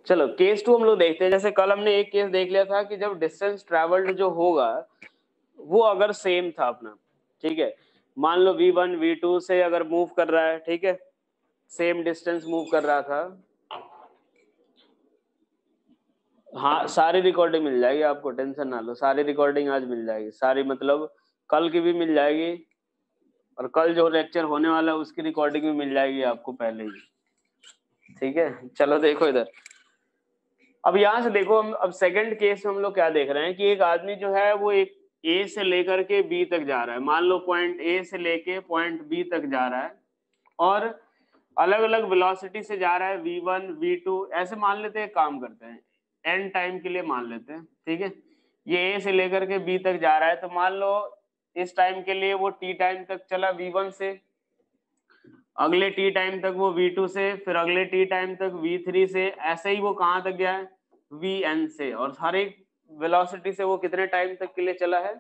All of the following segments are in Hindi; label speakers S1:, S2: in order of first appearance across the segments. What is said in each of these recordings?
S1: चलो केस 2 हम लोग देखते हैं। जैसे कल हमने एक केस देख लिया था कि जब डिस्टेंस ट्रेवल्ड जो होगा वो अगर सेम था अपना, ठीक है, मान लो v1 v2 से अगर मूव कर रहा है, ठीक है, सेम डिस्टेंस मूव कर रहा था। हाँ सारी रिकॉर्डिंग मिल जाएगी आपको, टेंशन ना लो, सारी रिकॉर्डिंग आज मिल जाएगी, सारी मतलब कल की भी मिल जाएगी, और कल जो लेक्चर होने वाला है उसकी रिकॉर्डिंग भी मिल जाएगी आपको पहले ही, ठीक है। चलो देखो इधर, अब यहाँ से देखो हम अब सेकंड केस में हम लोग क्या देख रहे हैं कि एक आदमी जो है वो एक ए से लेकर के बी तक जा रहा है, मान लो पॉइंट ए से लेके पॉइंट बी तक जा रहा है, और अलग अलग वेलोसिटी से जा रहा है, v1 v2 ऐसे मान लेते हैं, काम करते हैं n टाइम के लिए मान लेते हैं, ठीक है। ये a से लेकर के b तक जा रहा है, तो मान लो इस टाइम के लिए वो t टाइम तक चला v1 से, अगले t टाइम तक वो v2 से, फिर अगले t टाइम तक v3 से, ऐसे ही वो कहाँ तक गया है vn से, और हर एक वेलोसिटी से वो कितने टाइम तक के लिए चला है,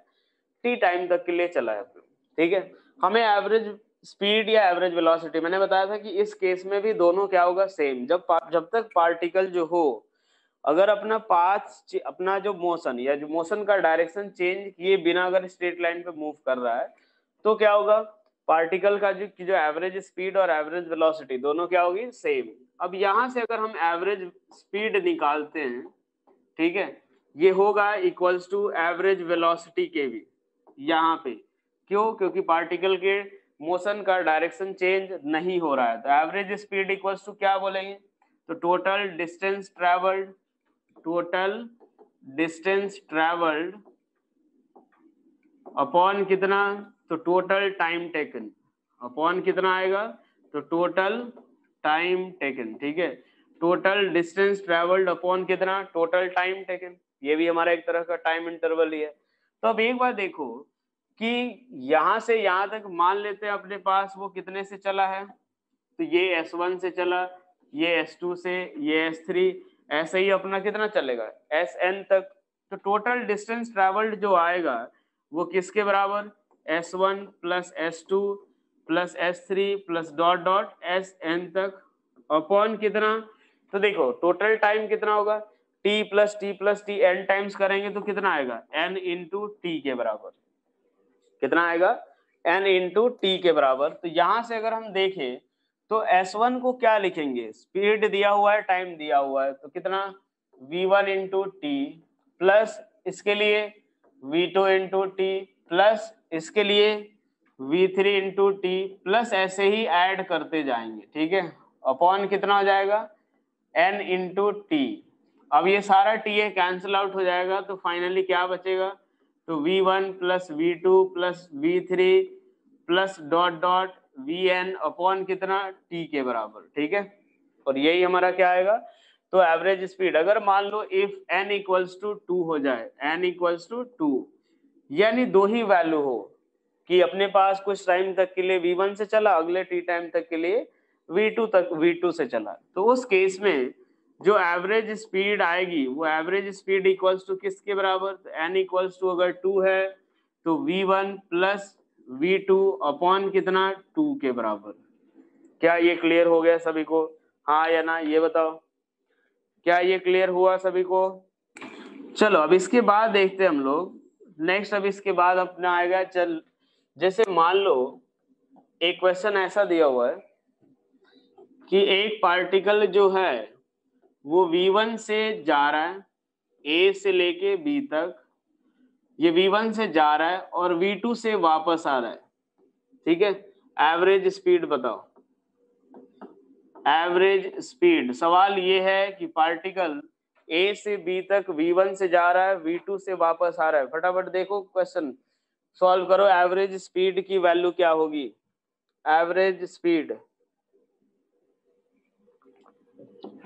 S1: t टाइम तक के लिए चला है, ठीक है। हमें एवरेज स्पीड या एवरेज वेलोसिटी, मैंने बताया था कि इस केस में भी दोनों क्या होगा, सेम। जब तक पार्टिकल जो हो अगर अपना पाथ, अपना जो मोशन या जो मोशन का डायरेक्शन चेंज किए बिना अगर स्ट्रेट लाइन पे मूव कर रहा है, तो क्या होगा, पार्टिकल का जो एवरेज स्पीड और एवरेज वेलोसिटी दोनों क्या होगी, सेम। अब यहाँ से अगर हम एवरेज स्पीड निकालते हैं, ठीक है, ये होगा इक्वल्स टू एवरेज वेलोसिटी के भी यहाँ पे, क्यों, क्योंकि पार्टिकल के मोशन का डायरेक्शन चेंज नहीं हो रहा है, तो एवरेज स्पीड इक्वल्स टू क्या बोलेंगे, तो total distance travelled, total distance travelled upon कितना, तो टोटल टाइम टेकन, अपॉन कितना आएगा, तो टोटल टाइम टेकन, ठीक है। टोटल डिस्टेंस ट्रेवल्ड अपॉन कितना, टोटल टाइम टेकन, ये भी हमारा एक तरह का टाइम इंटरवल ही है। तो अब एक बार देखो कि यहां से यहां तक मान लेते हैं अपने पास वो कितने से चला है, तो ये S1 से चला, ये S2 से, ये S3, ऐसे ही अपना कितना चलेगा Sn तक। तो टोटल डिस्टेंस ट्रेवल्ड जो आएगा वो किसके बराबर, S1 plus S2 plus S3 plus dot dot Sn तक, अपॉन कितना, तो देखो टोटल टाइम कितना होगा, t plus T plus T, n times करेंगे तो कितना आएगा, n इंटू टी के बराबर, कितना आएगा, n इंटू टी के बराबर। तो यहां से अगर हम देखें तो S1 को क्या लिखेंगे, स्पीड दिया हुआ है, टाइम दिया हुआ है, तो कितना v1 इंटू टी, प्लस इसके लिए v2 इंटू टी, प्लस इसके लिए v3 इंटू टी, प्लस ऐसे ही ऐड करते जाएंगे, ठीक है, अपॉन कितना हो जाएगा, n इंटू टी। अब ये सारा टी ए कैंसिल आउट हो जाएगा, तो फाइनली क्या बचेगा, तो v1 plus v2 plus v3 plus dot dot vn upon कितना, t के बराबर, ठीक है। और यही हमारा क्या आएगा, तो एवरेज स्पीड अगर मान लो इफ n इक्वल्स टू 2 हो जाए, n इक्वल्स टू 2, यानी दो ही वैल्यू हो कि अपने पास कुछ टाइम तक के लिए v1 से चला, अगले t टाइम तक के लिए v2 से चला, तो उस केस में जो एवरेज स्पीड आएगी वो एवरेज स्पीड इक्वल्स टू किसके बराबर, तो n इक्वल्स टू अगर 2 है तो v1 प्लस v2 अपॉन कितना, 2 के बराबर। क्या ये क्लियर हो गया सभी को, हाँ या ना, ये बताओ, क्या ये क्लियर हुआ सभी को। चलो अब इसके बाद देखते हैं हम लोग नेक्स्ट। अब इसके बाद अपना आएगा, चल जैसे मान लो एक क्वेश्चन ऐसा दिया हुआ है कि एक पार्टिकल जो है वो v1 से जा रहा है, a से लेके b तक, ये v1 से जा रहा है और v2 से वापस आ रहा है, ठीक है। एवरेज स्पीड बताओ, एवरेज स्पीड, सवाल ये है कि पार्टिकल a से b तक v1 से जा रहा है, v2 से वापस आ रहा है, फटाफट देखो क्वेश्चन सॉल्व करो, एवरेज स्पीड की वैल्यू क्या होगी, एवरेज स्पीड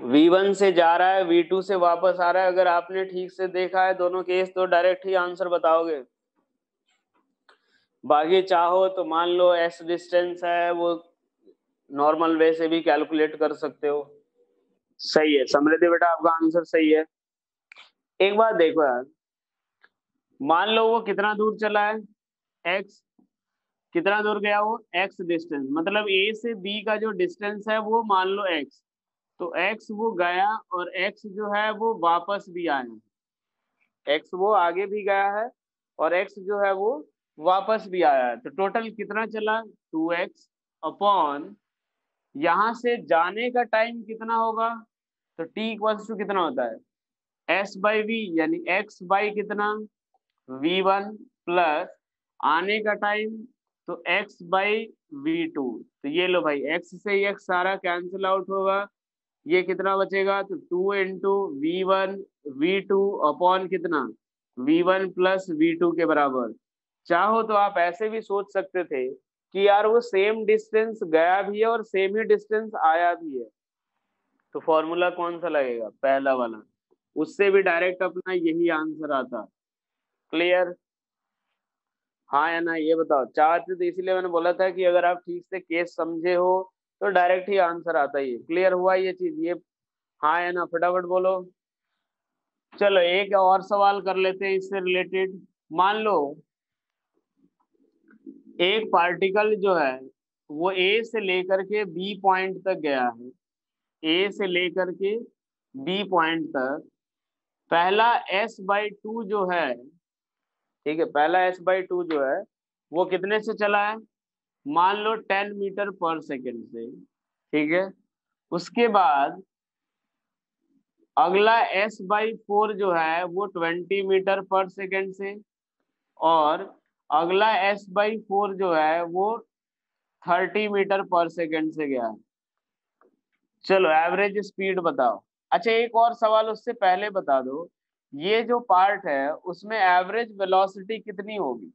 S1: v1 से जा रहा है, v2 से वापस आ रहा है, अगर आपने ठीक से देखा है दोनों केस तो डायरेक्ट ही आंसर बताओगे, बाकी चाहो तो मान लो s डिस्टेंस है वो नॉर्मल वे से भी कैलकुलेट कर सकते हो। सही है समृद्धि बेटा, आपका आंसर सही है। एक बात देखो यार, मान लो वो कितना दूर चला है, x, कितना दूर गया वो x डिस्टेंस, मतलब a से b का जो डिस्टेंस है वो मान लो x, तो x वो गया और x जो है वो वापस भी आया, x वो आगे भी गया है और x जो है वो वापस भी आया है। तो टोटल कितना चला 2x अपॉन यहां से जाने का टाइम कितना होगा, तो t इक्वल्स टू कितना होता है s बाई वी, यानी x बाई कितना v1 प्लस आने का टाइम तो x बाई v2। तो ये लो भाई x से ये सारा कैंसिल आउट होगा, ये कितना बचेगा तो 2 इंटू वी1 वी2 अपॉन कितना v1 प्लस v2 के बराबर। चाहो तो आप ऐसे भी सोच सकते थे कि यार वो सेम डिस्टेंस गया भी है और सेम ही डिस्टेंस आया भी है, तो फॉर्मूला कौन सा लगेगा पहला वाला, उससे भी डायरेक्ट अपना यही आंसर आता। क्लियर, हाँ या ना ये बताओ। चाहते तो इसीलिए मैंने बोला था कि अगर आप ठीक से केस समझे हो तो डायरेक्ट ही आंसर आता ही है। क्लियर हुआ ये चीज, ये हाँ या ना फटाफट बोलो। चलो एक और सवाल कर लेते हैं इससे रिलेटेड। मान लो एक पार्टिकल जो है वो ए से लेकर के बी पॉइंट तक गया है, ए से लेकर के बी पॉइंट तक। पहला एस बाई टू जो है, ठीक है, पहला एस बाई टू जो है वो कितने से चला है, मान लो 10 मीटर पर सेकेंड से, ठीक है। उसके बाद अगला एस बाई फोर जो है वो 20 मीटर पर सेकेंड से, और अगला एस बाई फोर जो है वो 30 मीटर पर सेकेंड से गया है। चलो एवरेज स्पीड बताओ। अच्छा एक और सवाल उससे पहले बता दो, ये जो पार्ट है उसमें एवरेज वेलोसिटी कितनी होगी,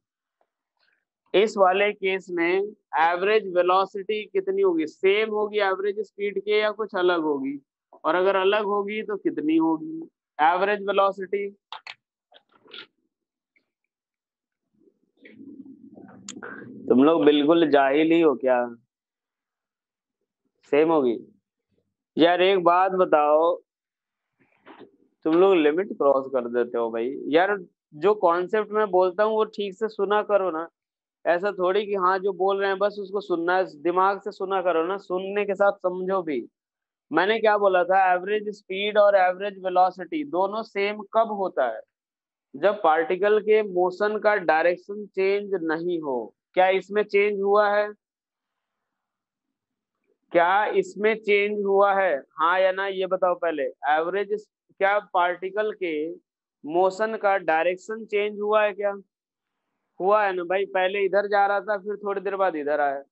S1: इस वाले केस में एवरेज वेलोसिटी कितनी होगी, सेम होगी एवरेज स्पीड के या कुछ अलग होगी, और अगर अलग होगी तो कितनी होगी एवरेज वेलोसिटी। तुम लोग बिल्कुल जाहिल ही हो क्या, सेम होगी। यार एक बात बताओ, तुम लोग लिमिट क्रॉस कर देते हो भाई यार। जो कॉन्सेप्ट मैं बोलता हूँ वो ठीक से सुना करो ना, ऐसा थोड़ी कि हाँ जो बोल रहे हैं बस उसको सुनना है, दिमाग से सुना करो ना, सुनने के साथ समझो भी। मैंने क्या बोला था, एवरेज स्पीड और एवरेज वेलोसिटी दोनों सेम कब होता है, जब पार्टिकल के मोशन का डायरेक्शन चेंज नहीं हो। क्या इसमें चेंज हुआ है, क्या इसमें चेंज हुआ है, हाँ या ना ये बताओ पहले। एवरेज, क्या पार्टिकल के मोशन का डायरेक्शन चेंज हुआ है क्या, हुआ है ना भाई, पहले इधर जा रहा था फिर थोड़ी देर बाद इधर आया,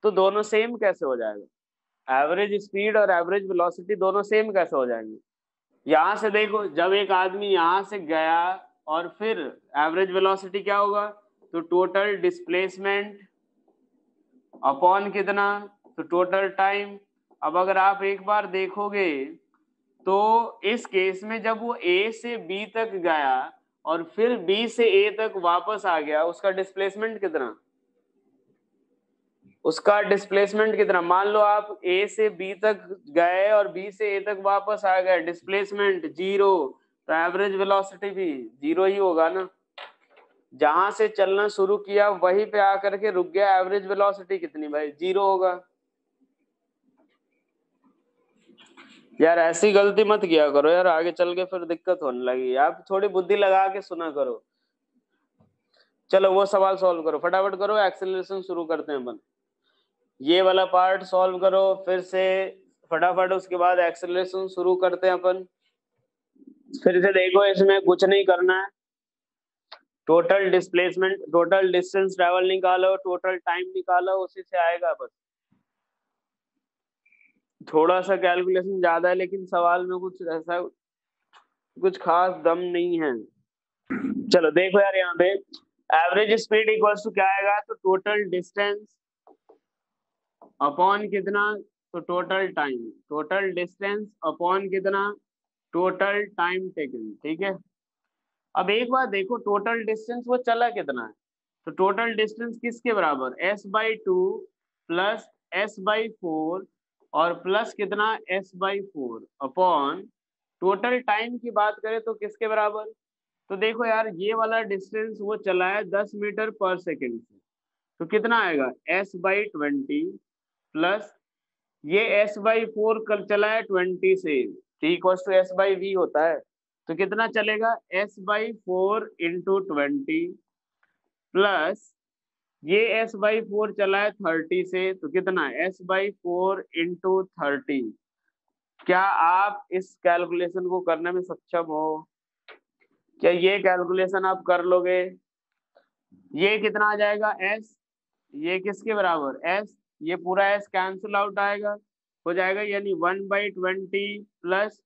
S1: तो दोनों सेम कैसे हो जाएगा, एवरेज स्पीड और एवरेज वेलोसिटी दोनों सेम कैसे हो जाएंगे। यहाँ से देखो, जब एक आदमी यहाँ से गया और फिर एवरेज वेलोसिटी क्या होगा, तो टोटल डिस्प्लेसमेंट अपॉन कितना, तो टोटल टाइम। अब अगर आप एक बार देखोगे तो इस केस में जब वो ए से बी तक गया और फिर बी से ए तक वापस आ गया, उसका डिस्प्लेसमेंट कितना, उसका डिस्प्लेसमेंट कितना, मान लो आप ए से बी तक गए और बी से ए तक वापस आ गए, डिस्प्लेसमेंट जीरो, तो एवरेज वेलोसिटी भी जीरो ही होगा ना। जहां से चलना शुरू किया वहीं पे आकर के रुक गया, एवरेज वेलोसिटी कितनी भाई, जीरो होगा। यार ऐसी गलती मत किया करो यार, आगे चल के फिर दिक्कत होने लगी, आप थोड़ी बुद्धि लगा के सुना करो। चलो वो सवाल सॉल्व करो, फटाफट करो, एक्सेलरेशन शुरू करते हैं अपन। ये वाला पार्ट सॉल्व करो फिर से फटाफट, उसके बाद एक्सेलरेशन शुरू करते हैं अपन। फिर से देखो, इसमें कुछ नहीं करना है, total displacement, total distance travel निकालो, टोटल टाइम निकालो, उसी से आएगा बस। थोड़ा सा कैलकुलेशन ज्यादा है लेकिन सवाल में कुछ ऐसा कुछ खास दम नहीं है। चलो देखो यार, यहाँ पे एवरेज स्पीड इक्वल्स टू क्या आएगा, तो टोटल डिस्टेंस अपॉन कितना, तो total time, total distance upon कितना, टोटल टाइम टेकन, ठीक है। अब एक बात देखो, टोटल डिस्टेंस वो चला कितना है, तो टोटल डिस्टेंस किसके बराबर, S by two plus S by four और प्लस कितना S by four upon total time की बात करें तो किसके बराबर। तो देखो यार, ये वाला डिस्टेंस वो चला है 10 मीटर पर सेकेंड से, तो कितना आएगा एस बाई 20 प्लस ये s/4 कल चला है 20 से, t इक्वल टू s/v होता है, तो कितना चलेगा s/4 इंटू 20 प्लस ये s/4 चला है 30 से, तो कितना s/4 इंटू 30। क्या आप इस कैलकुलेशन को करने में सक्षम हो? क्या ये कैलकुलेशन आप कर लोगे? ये कितना आ जाएगा s, ये किसके बराबर s, ये पूरा s कैंसिल आउट आएगा, हो जाएगा यानी 1/20 प्लस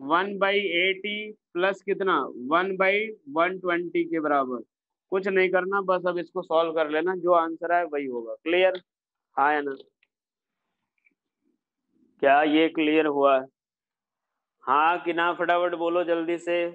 S1: 1/80 प्लस कितना 1/120 के बराबर। कुछ नहीं करना, बस अब इसको सॉल्व कर लेना, जो आंसर है वही होगा। क्लियर? हाँ या ना? क्या ये क्लियर हुआ? हाँ कि ना, फटाफट बोलो जल्दी से।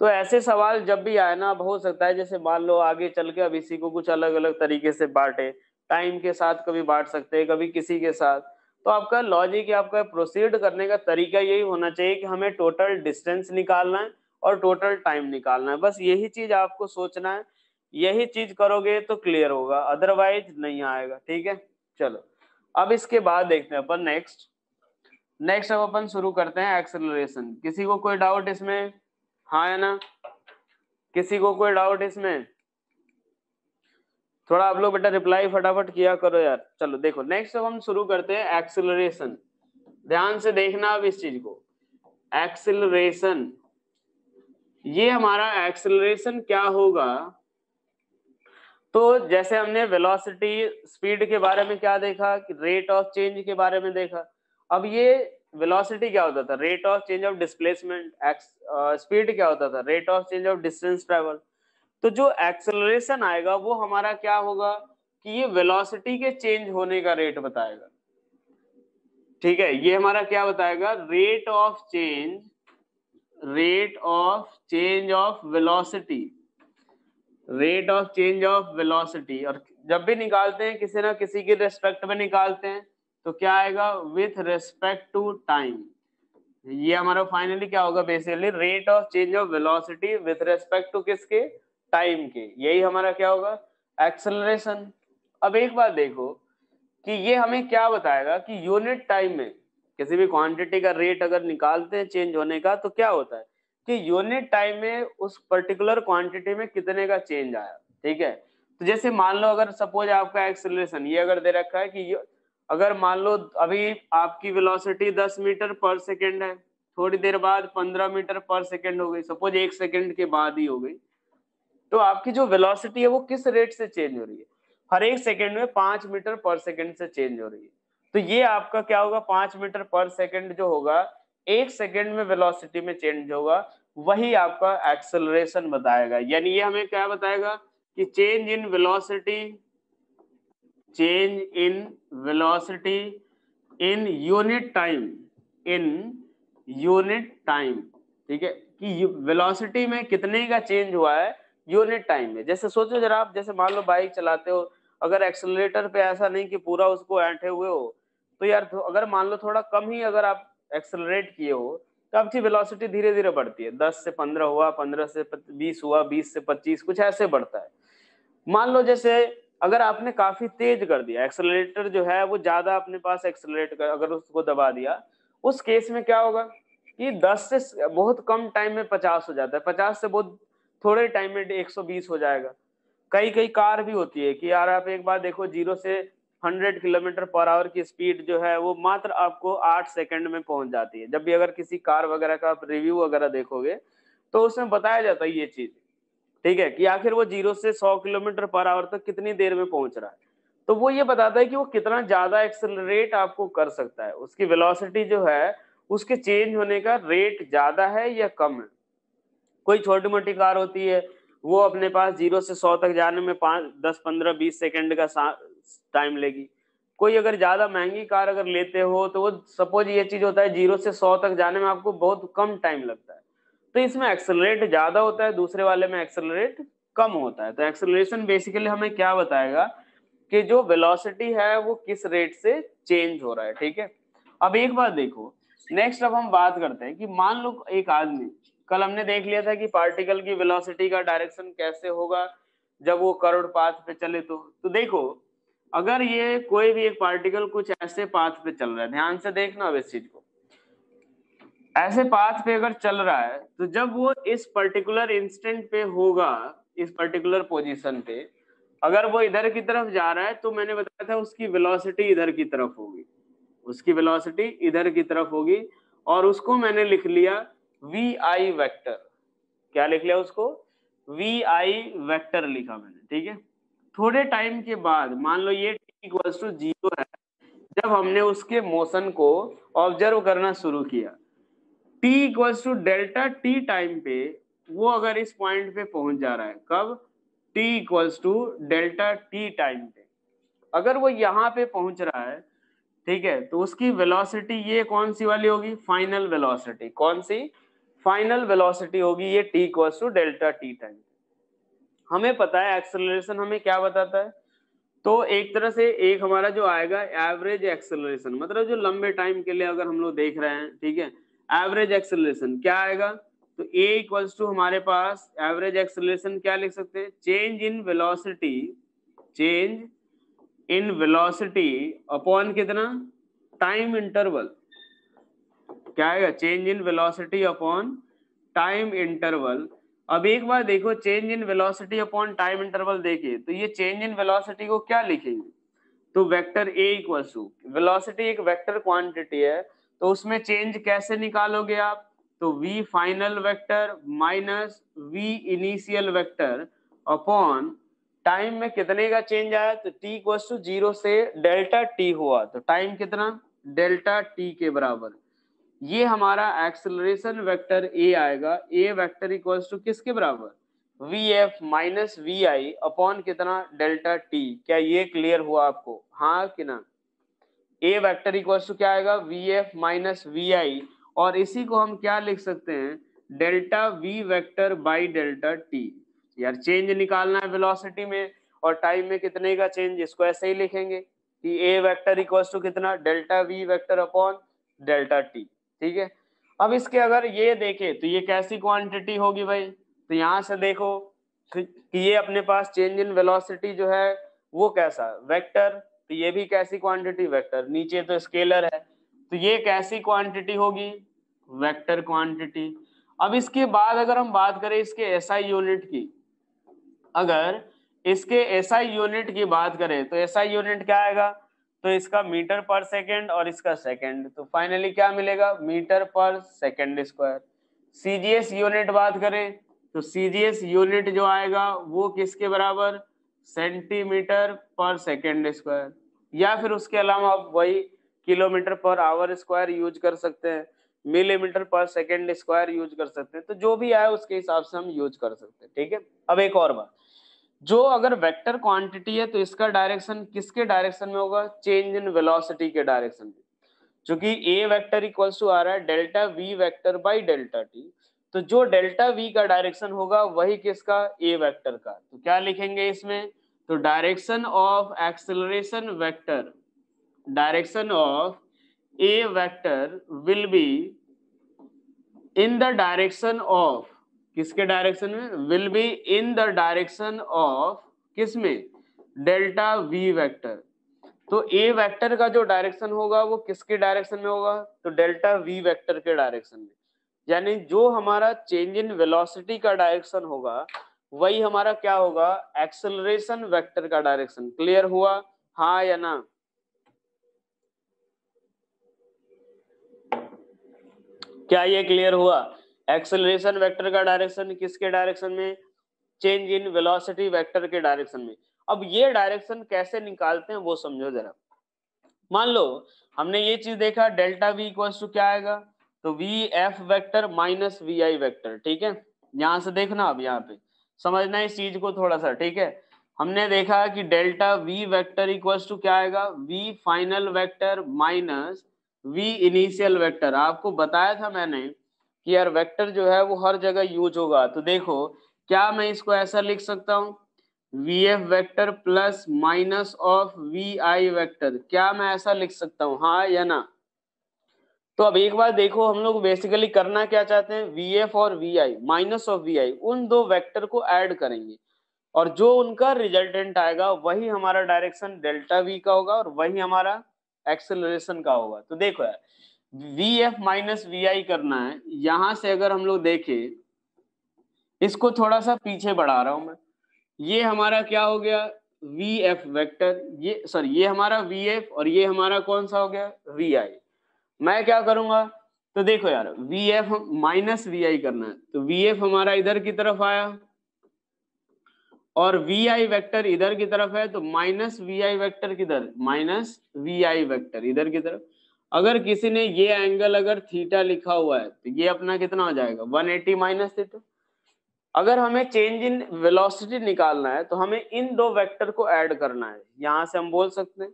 S1: तो ऐसे सवाल जब भी आए ना, अब हो सकता है जैसे मान लो आगे चल के अब इसी को कुछ अलग अलग तरीके से बांटे, टाइम के साथ कभी बांट सकते हैं, कभी किसी के साथ। तो आपका लॉजिक या आपका प्रोसीड करने का तरीका यही होना चाहिए कि हमें टोटल डिस्टेंस निकालना है और टोटल टाइम निकालना है, बस यही चीज आपको सोचना है। यही चीज करोगे तो क्लियर होगा, अदरवाइज नहीं आएगा। ठीक है, चलो अब इसके बाद देखते हैं अपन नेक्स्ट। नेक्स्ट अब अपन शुरू करते हैं एक्सेलरेशन। किसी को कोई डाउट इसमें? हाँ या ना? किसी को कोई डाउट इसमें? थोड़ा आप लोग बेटा रिप्लाई फटाफट किया करो यार। चलो देखो नेक्स्ट अब हम शुरू करते हैं एक्सेलरेशन। ध्यान से देखना अब इस चीज को, एक्सेलरेशन। ये हमारा एक्सेलरेशन क्या होगा? तो जैसे हमने वेलोसिटी स्पीड के बारे में क्या देखा कि रेट ऑफ चेंज के बारे में देखा। अब ये वेलोसिटी क्या होता था? Rate of change of displacement. Speed क्या होता था? Rate of change of distance travel. तो जो एक्सेलरेशन आएगा वो हमारा क्या होगा कि ये वेलोसिटी के चेंज होने का रेट बताएगा। ठीक है, ये हमारा क्या बताएगा? Rate of change, rate of change of velocity, rate of change of velocity. और जब भी निकालते हैं किसी ना किसी के रेस्पेक्ट में निकालते हैं, तो क्या आएगा? With respect to time. ये हमारा फाइनली क्या होगा? Basically rate of change of velocity with respect to किसके? टाइम के। यही हमारा क्या होगा? एक्सेलरेशन। अब एक बात देखो कि ये हमें क्या बताएगा कि यूनिट टाइम में किसी भी क्वांटिटी का रेट अगर निकालते हैं चेंज होने का, तो क्या होता है कि यूनिट टाइम में उस पर्टिकुलर क्वांटिटी में कितने का चेंज आया। ठीक है, तो जैसे मान लो अगर सपोज आपका एक्सेलरेशन ये अगर दे रखा है कि अगर मान लो अभी आपकी वेलोसिटी 10 मीटर पर सेकेंड है, थोड़ी देर बाद 15 मीटर पर सेकेंड हो गई, सपोज 1 सेकेंड के बाद ही हो गई, तो आपकी जो वेलोसिटी है वो किस रेट से चेंज हो रही है? हर एक सेकेंड में 5 मीटर पर सेकेंड से चेंज हो रही है। तो ये आपका क्या होगा? 5 मीटर पर सेकेंड जो होगा, 1 सेकेंड में वेलोसिटी में चेंज होगा, वही आपका एक्सेलरेशन बताएगा। यानी ये हमें क्या बताएगा कि change in velocity, change in velocity in unit time, in unit time. ठीक है, कि वेलोसिटी में कितने का चेंज हुआ है यूनिट टाइम में। जैसे सोचो जरा आप, जैसे मान लो बाइक चलाते हो, अगर एक्सेलरेटर पे ऐसा नहीं कि पूरा उसको ऐंठे हुए हो, तो यार अगर मान लो थोड़ा कम ही अगर आप एक्सेलरेट किए हो, तो आपकी वेलोसिटी धीरे धीरे बढ़ती है। 10 से 15 हुआ, 15 से 20 हुआ, 20 से 25, कुछ ऐसे बढ़ता है। मान लो जैसे अगर आपने काफी तेज कर दिया, एक्सेलरेटर जो है वो ज्यादा अपने पास एक्सेलरेट कर, अगर उसको दबा दिया, उस केस में क्या होगा कि 10 से बहुत कम टाइम में 50 हो जाता है, 50 से बहुत थोड़े टाइम में 120 हो जाएगा। कई कई कार भी होती है कि यार आप एक बार देखो, 0 से 100 किलोमीटर पर आवर की स्पीड जो है वो मात्र आपको 8 सेकंड में पहुंच जाती है। जब भी अगर किसी कार वगैरह का आप रिव्यू वगैरह देखोगे, तो उसमें बताया जाता है ये चीज। ठीक है, कि आखिर वो 0 से 100 किलोमीटर पर आवर तक कितनी देर में पहुंच रहा है। तो वो ये बताता है कि वो कितना ज्यादा एक्सेलरेट आपको कर सकता है, उसकी वेलोसिटी जो है उसके चेंज होने का रेट ज्यादा है या कम है। कोई छोटी मोटी कार होती है, वो अपने पास 0 से 100 तक जाने में 5, 10, 15, 20 सेकंड का टाइम लेगी। कोई अगर ज्यादा महंगी कार अगर लेते हो, तो वो सपोज ये चीज होता है 0 से 100 तक जाने में आपको बहुत कम टाइम लगता है। तो इसमें एक्सेलरेट ज्यादा होता है, दूसरे वाले में एक्सेलरेट कम होता है। तो एक्सेलरेशन बेसिकली हमें क्या बताएगा कि जो वेलोसिटी है वो किस रेट से चेंज हो रहा है। ठीक है, अब एक बात देखो, नेक्स्ट अब हम बात करते हैं कि मान लो एक आदमी, कल हमने देख लिया था कि पार्टिकल की वेलोसिटी का डायरेक्शन कैसे होगा जब वो कर्व्ड पाथ पे चले। तो देखो अगर ये कोई भी एक पार्टिकल कुछ ऐसे पाथ पे चल रहा है, ध्यान से देखना अब इस चीज को, ऐसे पाथ पे अगर चल रहा है तो जब वो इस पर्टिकुलर इंस्टेंट पे होगा, इस पर्टिकुलर पोजीशन पे अगर वो इधर की तरफ जा रहा है तो मैंने बताया था उसकी वेलोसिटी इधर की तरफ होगी, उसकी वेलोसिटी इधर की तरफ होगी, और उसको मैंने लिख लिया वी आई वेक्टर। क्या लिख लिया उसको? वी आई वेक्टर लिखा मैंने, ठीक है। थोड़े टाइम के बाद मान लो ये t इक्वल्स टू 0 है, जब हमने उसके मोशन को ऑब्जर्व करना शुरू किया, t equals to delta t time पे वो अगर इस पॉइंट पे पहुंच जा रहा है, कब? t equals to delta t time पे अगर वो यहाँ पे पहुंच रहा है, ठीक है, तो उसकी वेलोसिटी ये कौन सी वाली होगी? Final velocity. कौन सी? फाइनल वेलोसिटी होगी ये t equals to delta t time. हमें पता है एक्सेलरेशन हमें क्या बताता है, तो एक तरह से एक हमारा जो आएगा एवरेज एक्सेलरेशन, मतलब जो लंबे टाइम के लिए अगर हम लोग देख रहे हैं, ठीक है, एवरेज एक्सेलरेशन क्या आएगा? तो a इक्वल्स टू हमारे पास एवरेज एक्सेलरेशन क्या लिख सकते हैं? Change in velocity, change in velocity upon कितना? Time interval. क्या आएगा? Change in velocity upon time interval. अब एक बार देखो, change in velocity upon time interval देखिए, तो ये चेंज इन वेलोसिटी को क्या लिखेंगे? तो vector a equals to, velocity एक वेक्टर क्वांटिटी है, तो उसमें चेंज कैसे निकालोगे आप? तो v final vector minus v initial vector upon time में कितने का चेंज आया, तो t इक्वल्स टू 0 से डेल्टा t हुआ, तो टाइम कितना? डेल्टा t के बराबर। ये हमारा एक्सेलरेशन वेक्टर a आएगा, a वेक्टर इक्वल्स टू किसके बराबर? V F minus we I upon कितना? Delta T. क्या ये क्लियर हुआ आपको? हाँ कि ना? ए वेक्टर इक्वल्स टू क्या आएगा? वी एफ माइनस वी आई, और इसी को हम क्या लिख सकते हैं? Delta we vector by delta T. यार चेंज निकालना है वेलोसिटी में और टाइम में कितने का चेंज, इसको ऐसे ही लिखेंगे कि ए वेक्टर इक्वल्स टू कितना? Delta we vector upon delta T, ठीक है। अब इसके अगर ये देखें तो ये कैसी क्वांटिटी होगी भाई? तो यहां से देखो कि ये अपने पास चेंज इन वेलोसिटी जो है वो कैसा? वेक्टर। तो ये भी कैसी क्वांटिटी? वेक्टर। नीचे तो स्केलर है, तो ये कैसी क्वांटिटी होगी? Vector quantity. अब इसके बाद अगर हम बात करें इसके एसआई यूनिट की, अगर इसके एसआई यूनिट की बात करें तो एसआई यूनिट क्या आएगा? तो इसका मीटर पर सेकेंड और इसका सेकेंड, तो फाइनली क्या मिलेगा? मीटर पर सेकेंड स्क्वायर। सीजीएस यूनिट बात करें तो सीजीएस यूनिट जो आएगा वो किसके बराबर? सेंटीमीटर पर सेकेंड स्क्वायर, या फिर उसके अलावा आप वही kilometre per hour square use कर सकते हैं, मिलीमीटर पर सेकेंड स्क्वायर यूज कर सकते हैं, तो जो भी आए उसके हिसाब से हम यूज कर सकते हैं, ठीक है। अब एक और बात, जो अगर वेक्टर क्वांटिटी है तो इसका डायरेक्शन किसके डायरेक्शन में होगा? चेंज इन वेलोसिटी के डायरेक्शन में, क्योंकि ए वेक्टर इक्वल्स टू आ रहा है delta we vector by delta t, तो जो डेल्टा वी का डायरेक्शन होगा वही किसका? ए वेक्टर का। तो क्या लिखेंगे इसमें? तो direction of acceleration vector, direction of A vector will be in the direction of, किसके डायरेक्शन में? Will be in the direction of किसमें? Delta we vector. तो ए वेक्टर का जो डायरेक्शन होगा वो किसके डायरेक्शन में होगा? तो डेल्टा वी वेक्टर के डायरेक्शन में। यानी जो हमारा चेंज इन वेलोसिटी का डायरेक्शन होगा वही हमारा क्या होगा? एक्सेलरेशन वेक्टर का डायरेक्शन। क्लियर हुआ? हाँ या ना? क्या ये क्लियर हुआ? एक्सेलरेशन वेक्टर का डायरेक्शन किसके डायरेक्शन में? चेंज इन वेलोसिटी वेक्टर के डायरेक्शन में। अब ये डायरेक्शन कैसे निकालते हैं वो समझो जरा। मान लो हमने ये चीज देखा, डेल्टा वी इक्वल्स टू क्या आएगा? तो v f vector minus we i vector, ठीक है। यहां से देखना, अब यहाँ पे समझना है इस चीज को थोड़ा सा, ठीक है। हमने देखा कि delta we vector equals to क्या आएगा? V final vector minus v initial vector. आपको बताया था मैंने कि यार वेक्टर जो है वो हर जगह यूज होगा, तो देखो क्या मैं इसको ऐसा लिख सकता हूँ? V f vector plus minus of we i vector, क्या मैं ऐसा लिख सकता हूँ? हाँ या ना? तो अब एक बार देखो, हम लोग बेसिकली करना क्या चाहते हैं? वी एफ और V I minus of we I, उन दो वेक्टर को ऐड करेंगे। और जो उनका रिजल्टेंट आएगा वही हमारा डायरेक्शन डेल्टा वी का होगा और वही हमारा एक्सेलरेशन का होगा। तो देखो यार, वी एफ माइनस वी आई करना है। यहां से अगर हम लोग देखें, इसको थोड़ा सा पीछे बढ़ा रहा हूं मैं, ये हमारा क्या हो गया, वी एफ वेक्टर, ये सॉरी ये हमारा वी एफ और ये हमारा कौन सा हो गया, वी आई। मैं क्या करूंगा, तो देखो यार, वी एफ माइनस वी आई करना है, तो वी एफ हमारा इधर की तरफ आया और वी आई वेक्टर इधर की तरफ है, तो माइनस वी आई वेक्टर किधर, माइनस वी आई वेक्टर इधर की तरफ। अगर किसी ने ये एंगल अगर थीटा लिखा हुआ है तो ये अपना कितना हो जाएगा, 180 माइनस थीटा। अगर हमें चेंज इन वेलोसिटी निकालना है तो हमें इन दो वेक्टर को ऐड करना है, यहां से हम बोल सकते हैं।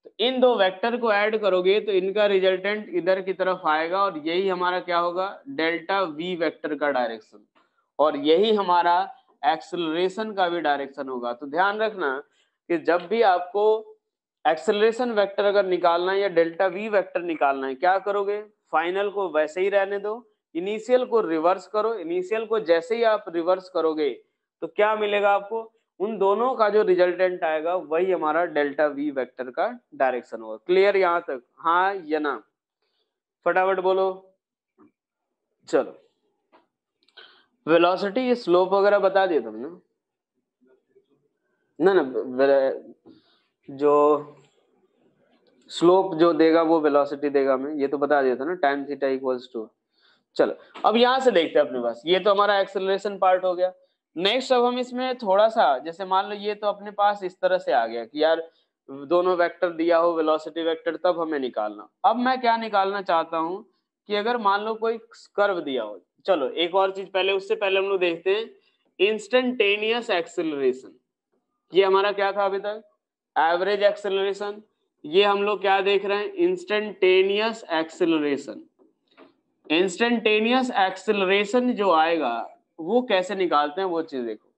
S1: तो इन दो वेक्टर को ऐड करोगे तो इनका रिजल्टेंट इधर की तरफ आएगा और यही हमारा क्या होगा, डेल्टा वी वेक्टर का डायरेक्शन, और यही हमारा एक्सेलरेशन का भी डायरेक्शन होगा। तो ध्यान रखना कि जब भी आपको एक्सेलरेशन वेक्टर अगर निकालना है या डेल्टा वी वेक्टर निकालना है, क्या करोगे, फाइनल को वैसे ही रहने दो, इनिशियल को रिवर्स करो। इनिशियल को जैसे ही आप रिवर्स करोगे तो क्या मिलेगा आपको, उन दोनों का जो रिजल्टेंट आएगा वही हमारा डेल्टा वी वेक्टर का डायरेक्शन होगा। क्लियर यहां तक, हाँ या ना, फटाफट बोलो। चलो, वेलोसिटी स्लोप वगैरह बता दिया तुमने ना, जो स्लोप जो देगा वो वेलोसिटी देगा, मैं ये तो बता दिया था ना, tan थीटा इक्वल्स टू। चलो अब यहां से देखते हैं अपने पास, ये तो हमारा एक्सेलरेशन पार्ट हो गया। नेक्स्ट अब हम इसमें थोड़ा सा, जैसे मान लो ये तो अपने पास इस तरह से आ गया कि यार दोनों वेक्टर दिया हो, वेलोसिटी वेक्टर, तब हमें निकालना। अब मैं क्या निकालना चाहता हूं कि अगर मान लो कोई कर्व दिया हो, चलो एक और चीज पहले, उससे पहले हम लोग देखते हैं इंस्टेंटेनियस एक्सेलरेशन। ये हमारा क्या था अभी तक, एवरेज एक्सेलरेशन। ये हम लोग क्या देख रहे हैं, इंस्टेंटेनियस एक्सेलरेशन। इंस्टेंटेनियस एक्सेलरेशन जो आएगा वो कैसे निकालते हैं वो चीज देखो।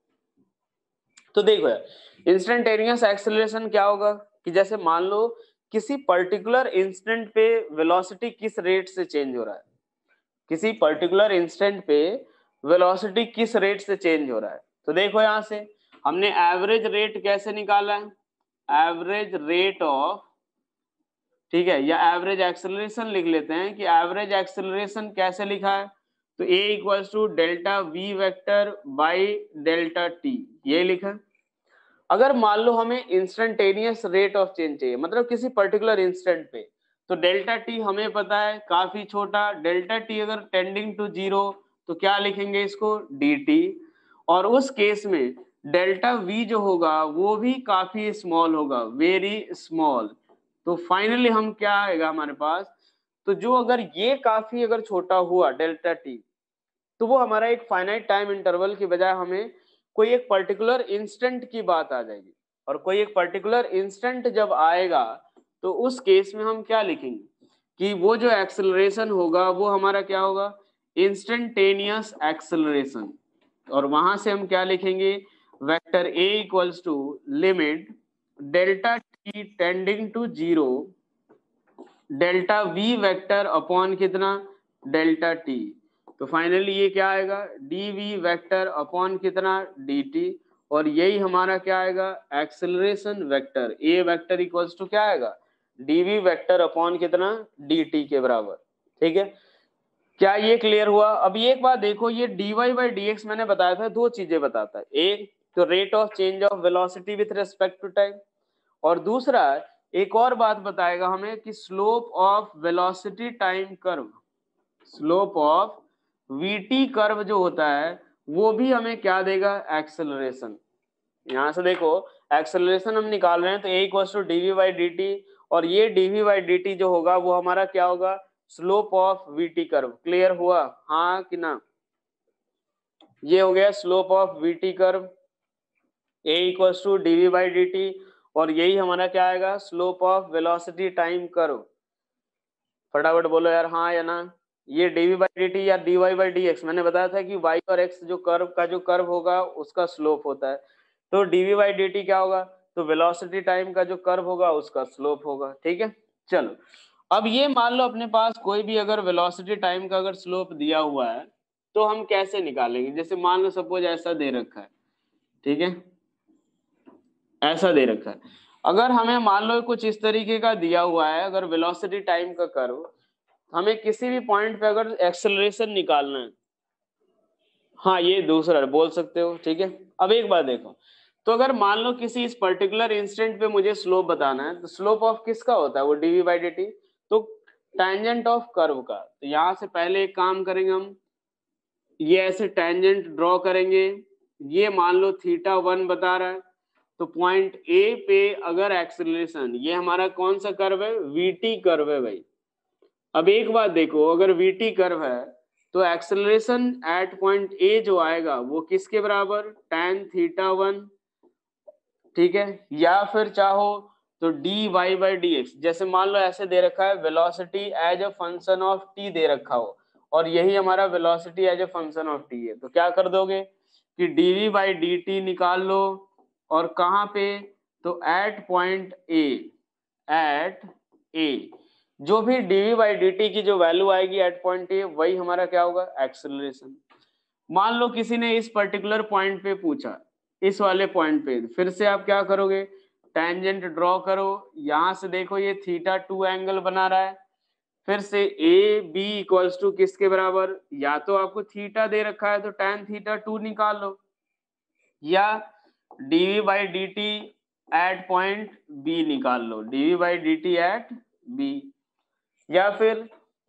S1: तो देखो यार, इंस्टेंटेनियस एक्सेलरेशन क्या होगा कि जैसे मान लो किसी पर्टिकुलर इंस्टेंट पे वेलोसिटी किस रेट से चेंज हो रहा है, किसी पर्टिकुलर इंस्टेंट पे वेलोसिटी किस रेट से चेंज हो रहा है। तो देखो यहां से हमने एवरेज रेट कैसे निकाला है, एवरेज रेट ऑफ, ठीक है, या एवरेज एक्सेलरेशन लिख लेते हैं कि एवरेज एक्सेलरेशन कैसे लिखा है, तो a equals to delta we vector by delta T, ये लिखा। अगर मान लो हमें इंस्टेंटेनियस रेट ऑफ चेंज चाहिए, मतलब किसी पर्टिकुलर इंस्टेंट पे, तो डेल्टा टी हमें पता है काफी छोटा, डेल्टा टी अगर टेंडिंग टू जीरो तो क्या लिखेंगे इसको, डी टी। और उस केस में डेल्टा वी जो होगा वो भी काफी स्मॉल होगा, वेरी स्मॉल। तो फाइनली हम क्या आएगा हमारे पास, तो जो अगर ये काफी अगर छोटा हुआ डेल्टा टी, तो वो हमारा एक फाइनाइट टाइम इंटरवल की बजाय हमें कोई एक पर्टिकुलर इंस्टेंट की बात आ जाएगी। और कोई एक पर्टिकुलर इंस्टेंट जब आएगा तो उस केस में हम क्या लिखेंगे कि वो जो एक्सेलरेशन होगा वो हमारा क्या होगा, इंस्टेंटेनियस एक्सेलरेशन। और वहां से हम क्या लिखेंगे, vector a equals to limit delta t tending to zero, delta we vector upon कितना, डेल्टा टी। तो फाइनली ये क्या आएगा, डी वी वेक्टर अपॉन कितना, डी टी। और यही हमारा क्या आएगा, acceleration vector a vector equals to क्या आएगा, डी वी वेक्टर अपॉन कितना, डी टी के बराबर। ठीक है, क्या ये क्लियर हुआ। अब ये एक बात देखो, ये dy बाई डी एक्स मैंने बताया था दो चीजें बताता है, एक तो rate of change of velocity with respect to time, और दूसरा एक और बात बताएगा हमें कि slope of velocity time curve, slope of VT curve जो होता है वो भी हमें क्या देगा, एक्सेलरेशन। यहां से देखो एक्सेलरेशन हम निकाल रहे हैं, तो a equals to d v by d t, और ये d v by d t जो होगा वो हमारा क्या होगा, slope of VT curve. Clear हुआ, हाँ कि ना, ये हो गया slope of VT curve, a equals to d v by d t, और यही हमारा क्या आएगा, slope of velocity time curve. फटाफट बोलो यार, हाँ या ना। ये d v by d T या d Y by D x, मैंने बताया था कि y और x जो कर्व होगा उसका स्लोप होता है। तो d v by d t क्या होगा, तो वेलोसिटी टाइम का जो कर्व होगा उसका स्लोप होगा। ठीक है, चलो अब ये मान लो अपने पास कोई भी अगर वेलोसिटी टाइम का अगर स्लोप दिया हुआ है तो हम कैसे निकालेंगे। जैसे मान लो सपोज ऐसा दे रखा है, ठीक है, ऐसा दे रखा है। अगर हमें मान लो कुछ इस तरीके का दिया हुआ है, अगर वेलोसिटी टाइम का कर्व, हमें किसी भी पॉइंट पे अगर एक्सेलरेशन निकालना है, हाँ ये दूसरा बोल सकते हो, ठीक है। अब एक बात देखो, तो अगर मान लो किसी इस पर्टिकुलर इंस्टेंट पे मुझे स्लोप बताना है, तो स्लोप ऑफ किसका होता है, वो डीवी बाई डी टी, तो टेंजेंट ऑफ कर्व का। तो यहां से पहले एक काम करेंगे हम, ये ऐसे टेंजेंट ड्रॉ करेंगे, ये मान लो थीटा 1 बता रहा है, तो पॉइंट ए पे अगर एक्सेलरेशन, ये हमारा कौन सा कर्व है, वीटी कर्व है भाई। अब एक बात देखो, अगर वीटी कर्व है तो एक्सेलरेशन एट पॉइंट ए जो आएगा वो किसके बराबर, tan थीटा 1, ठीक है। या फिर चाहो तो D Y by D X, जैसे मान लो ऐसे दे रखा है velocity as a function of T दे रखा हो, और यही हमारा velocity as a function of T है, तो क्या कर दोगे कि डीवी बाई डी टी निकाल लो, और कहाँ पे, तो एट पॉइंट ए, एट ए जो भी डीवी बाई डी टी की जो वैल्यू आएगी एट पॉइंट ए, वही हमारा क्या होगा, एक्सेलरेशन। मान लो किसी ने इस पर्टिकुलर पॉइंट पे पूछा, इस वाले पॉइंट पे, फिर से आप क्या करोगे, टेंजेंट ड्रॉ करो, यहां से देखो ये थीटा 2 एंगल बना रहा है, फिर से ए बी इक्वल्स टू किसके बराबर, या तो आपको थीटा दे रखा है तो tan थीटा 2 निकाल लो, या dv by d t at point B निकाल लो, dv by d t at B. या फिर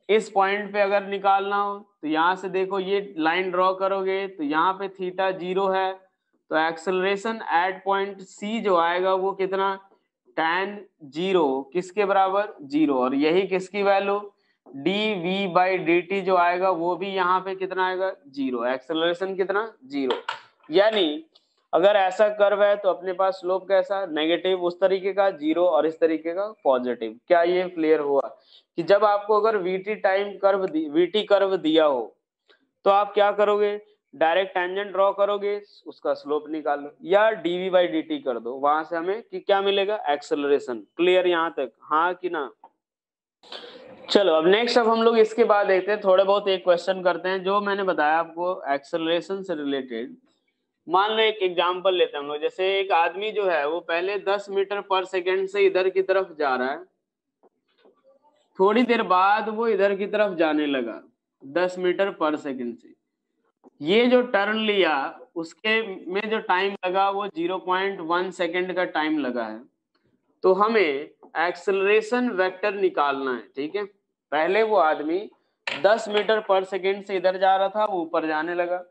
S1: इस पॉइंट पे अगर निकालना हो तो यहां से देखो ये लाइन ड्रॉ करोगे, तो यहाँ पे थीटा 0 है, तो एक्सेलरेशन एट पॉइंट सी जो आएगा वो कितना, tan 0 किसके बराबर, 0, और यही किसकी value, d v by d t जो आएगा वो भी यहाँ पे कितना आएगा, 0, एक्सेलरेशन कितना, 0। यानी अगर ऐसा कर्व है तो अपने पास स्लोप कैसा, नेगेटिव, उस तरीके का 0, और इस तरीके का पॉजिटिव। क्या ये क्लियर हुआ कि जब आपको अगर VT time curve VT curve दिया हो तो आप क्या करोगे, डायरेक्ट टेंजेंट ड्रॉ करोगे, उसका स्लोप निकाल लो, या डीवी बाई डी टी कर दो, वहां से हमें कि क्या मिलेगा, एक्सेलरेशन। क्लियर यहाँ तक, हाँ कि ना। चलो अब नेक्स्ट, अब हम लोग इसके बाद देखते हैं, थोड़े बहुत एक क्वेश्चन करते हैं जो मैंने बताया आपको एक्सेलरेशन से रिलेटेड। मान लो एक एग्जांपल लेते हैं हम लोग, जैसे एक आदमी जो है वो पहले 10 मीटर पर सेकेंड से इधर की तरफ जा रहा है, थोड़ी देर बाद वो इधर की तरफ जाने लगा 10 मीटर पर सेकेंड से, ये जो टर्न लिया उसके में जो टाइम लगा वो 0.1 सेकेंड का टाइम लगा है। तो हमें एक्सेलरेशन वेक्टर निकालना है, ठीक है। पहले वो आदमी 10 मीटर पर सेकेंड से इधर जा रहा था, वो ऊपर जाने लगा,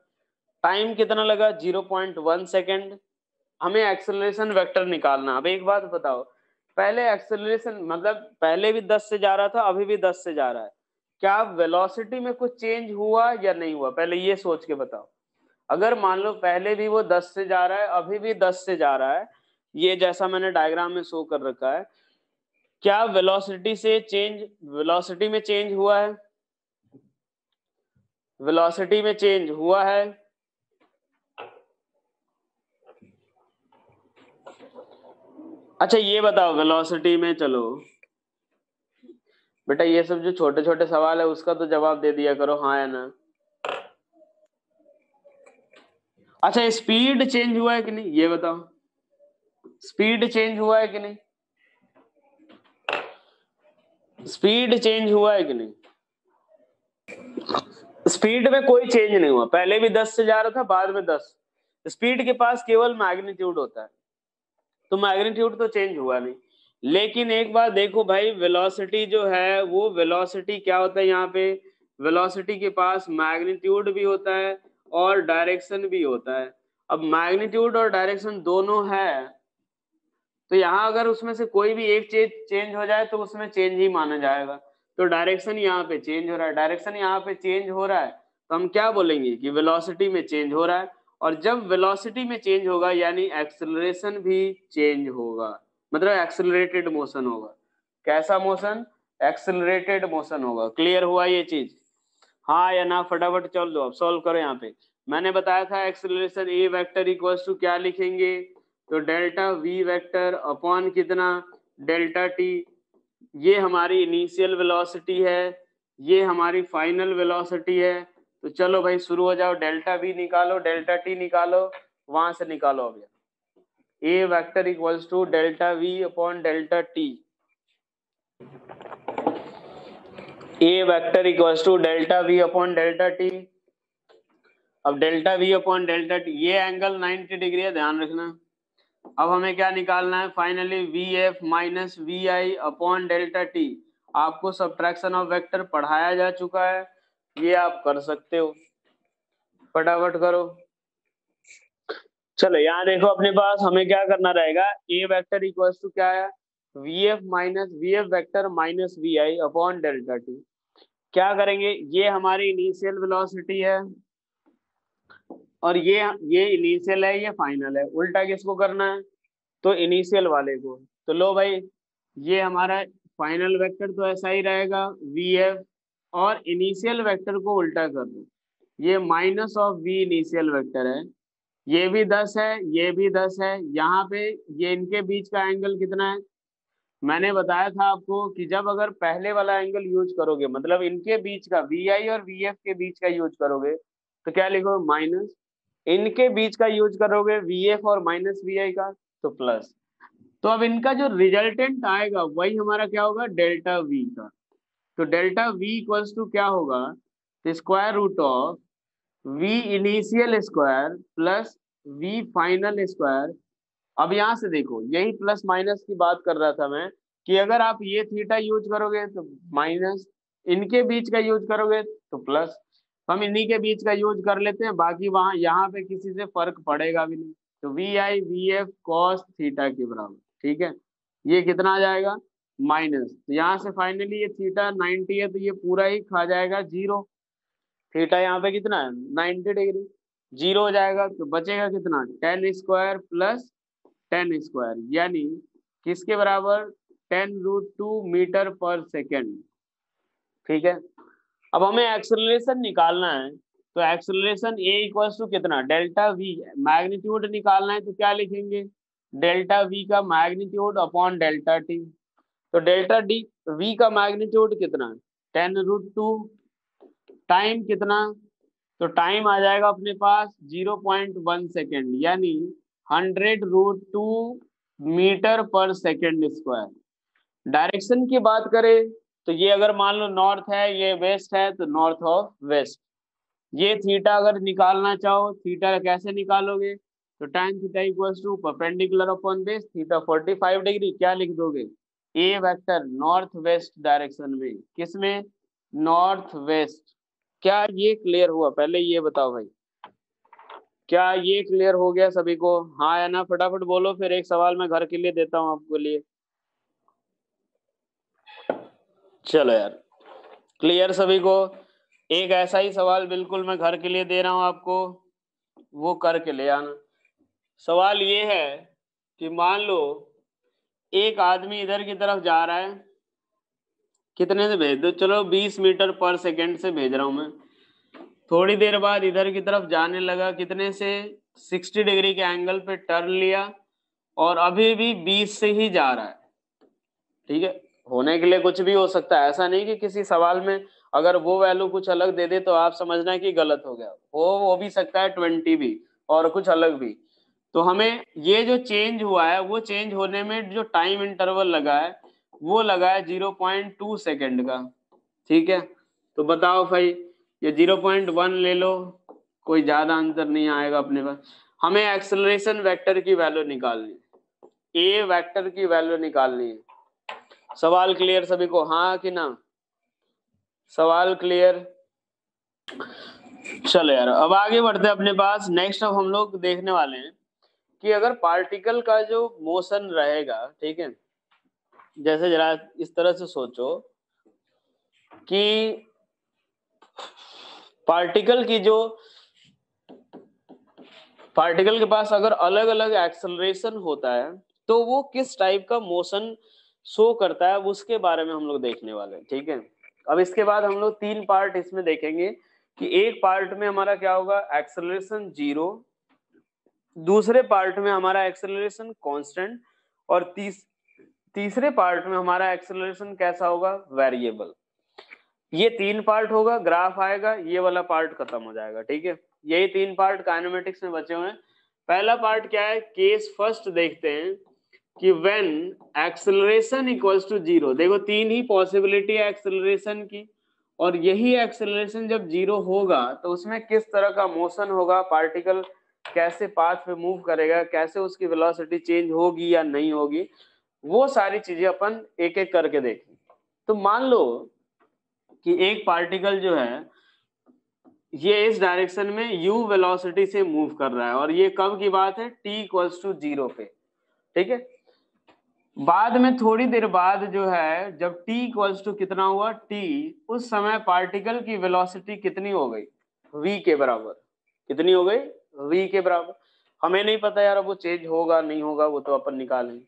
S1: टाइम कितना लगा, 0.1 सेकेंड। हमें एक्सेलरेशन वेक्टर निकालना। अब एक बात बताओ, पहले एक्सेलरेशन मतलब पहले भी 10 से जा रहा था, अभी भी 10 से जा रहा है, क्या वेलोसिटी में कुछ चेंज हुआ या नहीं हुआ, पहले ये सोच के बताओ। अगर मान लो पहले भी वो 10 से जा रहा है, अभी भी 10 से जा रहा है, ये जैसा मैंने डायग्राम में शो कर रखा है, क्या वेलोसिटी से चेंज, वेलोसिटी में चेंज हुआ है, वेलोसिटी में चेंज हुआ है। अच्छा ये बताओ वेलोसिटी में, चलो बेटा ये सब जो छोटे छोटे सवाल है उसका तो जवाब दे दिया करो, हाँ या ना। अच्छा स्पीड चेंज हुआ है कि नहीं, ये बताओ, स्पीड चेंज हुआ है कि नहीं, स्पीड चेंज हुआ है कि नहीं। स्पीड में कोई चेंज नहीं हुआ, पहले भी 10 से जा रहा था, बाद में 10। स्पीड के पास केवल मैग्नीट्यूड होता है, तो मैग्नीट्यूड तो चेंज हुआ नहीं। लेकिन एक बात देखो भाई, वेलोसिटी जो है वो वेलोसिटी क्या होता है, यहाँ पे वेलोसिटी के पास मैग्नीट्यूड भी होता है और डायरेक्शन भी होता है। अब मैग्नीट्यूड और डायरेक्शन दोनों है, तो यहाँ अगर उसमें से कोई भी एक चीज चेंज हो जाए तो उसमें चेंज ही माना जाएगा। तो डायरेक्शन यहाँ पे चेंज हो रहा है, डायरेक्शन यहाँ पे चेंज हो रहा है, तो हम क्या बोलेंगे कि वेलोसिटी में चेंज हो रहा है। और जब वेलोसिटी में चेंज होगा यानी एक्सेलरेशन भी चेंज होगा, मतलब एक्सेलरेटेड मोशन होगा। कैसा मोशन, एक्सेलरेटेड मोशन होगा। क्लियर हुआ ये चीज, हाँ या ना, फटाफट चल दो, अब सॉल्व करो। यहाँ पे मैंने बताया था acceleration a vector equals to क्या लिखेंगे, तो डेल्टा वी वेक्टर अपॉन कितना, डेल्टा टी। ये हमारी इनिशियल वेलोसिटी है, ये हमारी फाइनल वेलोसिटी है। तो चलो भाई शुरू हो जाओ, डेल्टा वी निकालो, डेल्टा टी निकालो, वहां से निकालो। अब A vector equals to delta V upon delta T, A vector equals to delta V upon delta T. अब delta V upon delta T, ये एंगल 90 डिग्री है, ध्यान रखना। अब हमें क्या निकालना है finally, V F minus we I upon delta T. आपको सब्ट्रैक्शन ऑफ वेक्टर पढ़ाया जा चुका है, ये आप कर सकते हो, फटाफट करो। चलो यहाँ देखो अपने पास हमें क्या करना रहेगा, ए वेक्टर इक्वल्स टू क्या है, v F minus v f vector minus we I upon delta T. क्या करेंगे, ये हमारी इनिशियल वेलोसिटी है और ये इनिशियल है, ये फाइनल है। उल्टा किसको करना है, तो इनिशियल वाले को। तो लो भाई, ये हमारा फाइनल वेक्टर तो ऐसा ही रहेगा वी एफ, और इनिशियल वेक्टर को उल्टा कर दो, ये minus of v initial vector है, ये भी 10 है, ये भी 10 है। यहाँ पे ये इनके बीच का एंगल कितना है, मैंने बताया था आपको कि जब अगर पहले वाला एंगल यूज करोगे, मतलब इनके बीच का वी आई और वी एफ के बीच का यूज करोगे, तो क्या लिखोगे माइनस, इनके बीच का यूज करोगे वी एफ और माइनस वी आई का, तो प्लस। तो अब इनका जो रिजल्टेंट आएगा वही हमारा क्या होगा, डेल्टा वी का। तो डेल्टा वी इक्वल्स टू क्या होगा, square root of v initial square plus v final square. अब यहाँ से देखो, यही प्लस माइनस की बात कर रहा था मैं, कि अगर आप ये थीटा यूज करोगे तो माइनस, इनके बीच का यूज करोगे तो प्लस। हम इन्हीं के बीच का यूज कर लेते हैं, बाकी वहां यहाँ पे किसी से फर्क पड़ेगा भी नहीं। तो v i v f cos theta के बराबर, ठीक है। ये कितना आ जाएगा, माइनस, तो यहाँ से फाइनली ये थीटा 90 है, तो ये पूरा ही खा जाएगा जीरो। थीटा यहाँ पे कितना है 90 डिग्री, जीरो हो जाएगा, तो बचेगा कितना, 10 स्क्वायर प्लस 10 स्क्वायर, यानी किसके बराबर, 10√2 मीटर पर सेकेंड, ठीक है। अब हमें एक्सेलरेशन निकालना है, तो एक्सेलरेशन ए इक्वल्स टू कितना, डेल्टा वी, मैग्नीट्यूड निकालना है, तो क्या लिखेंगे, डेल्टा वी का मैग्नीट्यूड अपॉन डेल्टा टी। तो डेल्टा डी वी का मैग्नीट्यूड कितना, 10√2, टाइम कितना, तो टाइम आ जाएगा अपने पास 0.1 सेकेंड, यानी 100√2 मीटर पर सेकेंड स्क्वायर। डायरेक्शन की बात करें तो ये अगर मान लो नॉर्थ है, ये वेस्ट है, तो नॉर्थ ऑफ वेस्ट। ये थीटा अगर निकालना चाहो, थीटा कैसे निकालोगे, तो tan theta equals to perpendicular upon base, theta 45 degree, क्या लिख दोगे, a vector north west direction में, किसमें, नॉर्थ वेस्ट। क्या ये क्लियर हुआ, पहले ये बताओ भाई, क्या ये क्लियर हो गया सभी को, हाँ या ना, फटाफट बोलो, फिर एक सवाल मैं घर के लिए देता हूँ आपको लिए। चलो यार, क्लियर सभी को। एक ऐसा ही सवाल बिल्कुल मैं घर के लिए दे रहा हूं आपको, वो करके ले आना। सवाल ये है कि मान लो एक आदमी इधर की तरफ जा रहा है, कितने से भेज दो, चलो 20 मीटर पर सेकेंड से भेज रहा हूं मैं। थोड़ी देर बाद इधर की तरफ जाने लगा, कितने से, 60 डिग्री के एंगल पे टर्न लिया, और अभी भी 20 से ही जा रहा है, ठीक है। होने के लिए कुछ भी हो सकता है, ऐसा नहीं कि किसी सवाल में अगर वो वैल्यू कुछ अलग दे दे तो आप समझना कि गलत हो गया, वो भी सकता है 20 भी, और कुछ अलग भी। तो हमें ये जो चेंज हुआ है, वो चेंज होने में जो टाइम इंटरवल लगा है, वो लगा है 0.2 सेकेंड का, ठीक है। तो बताओ भाई, ये 0.1 ले लो, कोई ज्यादा अंतर नहीं आएगा अपने पास। हमें एक्सेलरेशन वेक्टर की वैल्यू निकालनी है, ए वेक्टर की वैल्यू निकालनी है। सवाल क्लियर सभी को, हाँ कि ना, सवाल क्लियर। चलो यार, अब आगे बढ़ते हैं अपने पास। नेक्स्ट अब हम लोग देखने वाले हैं कि अगर पार्टिकल का जो मोशन रहेगा, ठीक है, जैसे जरा इस तरह से सोचो कि पार्टिकल की जो, पार्टिकल के पास अगर अलग अलग एक्सेलरेशन होता है, तो वो किस टाइप का मोशन शो करता है, उसके बारे में हम लोग देखने वाले हैं, ठीक है। अब इसके बाद हम लोग 3 पार्ट इसमें देखेंगे कि एक पार्ट में हमारा क्या होगा, एक्सेलरेशन 0, दूसरे पार्ट में हमारा एक्सेलरेशन कांस्टेंट, और तीसरे पार्ट में हमारा एक्सेलरेशन कैसा होगा, वेरिएबल। ये 3 पार्ट होगा, ग्राफ आएगा, ये वाला पार्ट खत्म हो जाएगा, ठीक है। यही 3 पार्ट काइनेमेटिक्स में बचे हुए हैं। पहला पार्ट क्या है, केस फर्स्ट देखते हैं कि when acceleration equals to zero. देखो तीन ही पॉसिबिलिटी है एक्सेलरेशन की, और यही एक्सेलरेशन जब जीरो होगा तो उसमें किस तरह का मोशन होगा, पार्टिकल कैसे पाथ पे मूव करेगा, कैसे उसकी वेलोसिटी चेंज होगी या नहीं होगी, वो सारी चीजें अपन एक एक करके देखें। तो मान लो कि एक पार्टिकल जो है ये इस डायरेक्शन में u वेलोसिटी से मूव कर रहा है, और ये कब की बात है, t इक्वल्स टू जीरो पे, ठीक है। बाद में थोड़ी देर बाद जो है जब t इक्वल्स टू कितना हुआ t, उस समय पार्टिकल की वेलोसिटी कितनी हो गई, v के बराबर। कितनी हो गई, v के बराबर। हमें नहीं पता यार वो चेंज होगा नहीं होगा, वो तो अपन निकालेंगे।